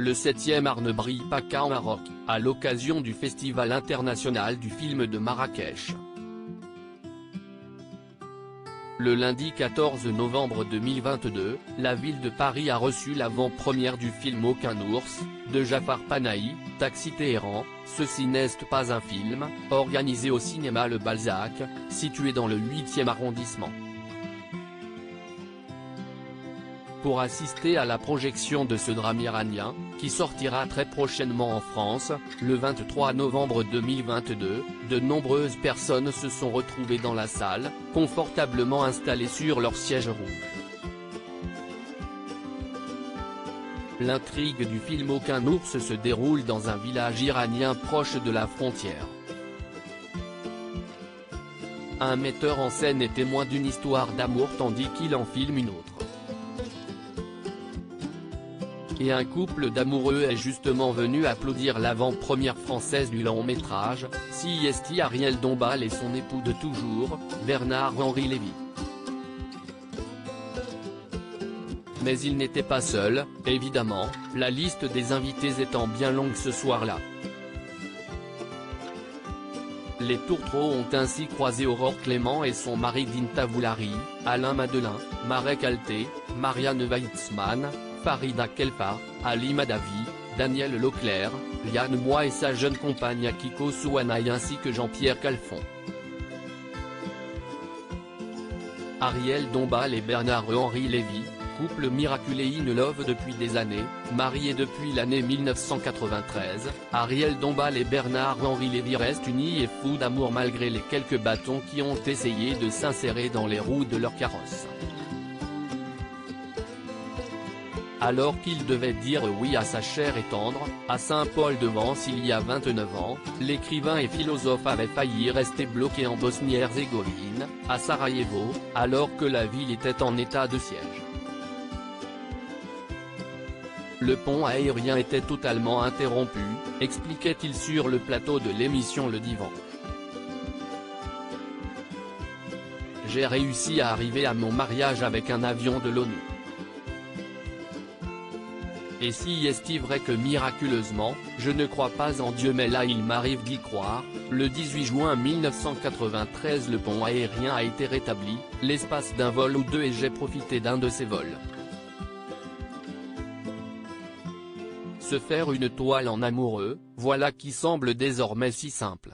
Le 7e Arnebri Paca au Maroc, à l'occasion du Festival international du film de Marrakech. Le lundi 14 novembre 2022, la ville de Paris a reçu l'avant-première du film Aucun ours, de Jafar Panahi, Taxi Téhéran, Ceci n'est pas un film, organisé au cinéma Le Balzac, situé dans le 8e arrondissement. Pour assister à la projection de ce drame iranien, qui sortira très prochainement en France, le 23 novembre 2022, de nombreuses personnes se sont retrouvées dans la salle, confortablement installées sur leurs sièges rouges. L'intrigue du film Aucun ours se déroule dans un village iranien proche de la frontière. Un metteur en scène est témoin d'une histoire d'amour tandis qu'il en filme une autre. Et un couple d'amoureux est justement venu applaudir l'avant-première française du long-métrage, CIST Ariel Dombal et son époux de toujours, Bernard-Henri Lévy. Mais il n'était pas seul, évidemment, la liste des invités étant bien longue ce soir-là. Les tourtereaux ont ainsi croisé Aurore Clément et son mari Dinta Voulari, Alain Madelin, Marek Alté, Marianne Weitzman, Farida Kelpa, Ali Madavi, Daniel Leclerc, Liane Moy et sa jeune compagne Akiko Souanaï ainsi que Jean-Pierre Calfon. Ariel Dombal et Bernard-Henri Lévy, couple miraculé in love depuis des années, mariés depuis l'année 1993, Ariel Dombal et Bernard-Henri Lévy restent unis et fous d'amour malgré les quelques bâtons qui ont essayé de s'insérer dans les roues de leur carrosse. Alors qu'il devait dire oui à sa chère et tendre, à Saint-Paul-de-Vence il y a 29 ans, l'écrivain et philosophe avait failli rester bloqué en Bosnie-Herzégovine, à Sarajevo, alors que la ville était en état de siège. Le pont aérien était totalement interrompu, expliquait-il sur le plateau de l'émission Le Divan. J'ai réussi à arriver à mon mariage avec un avion de l'ONU. Et si est-il vrai que miraculeusement, je ne crois pas en Dieu mais là il m'arrive d'y croire, le 18 juin 1993 le pont aérien a été rétabli, l'espace d'un vol ou deux et j'ai profité d'un de ces vols. Se faire une toile en amoureux, voilà qui semble désormais si simple.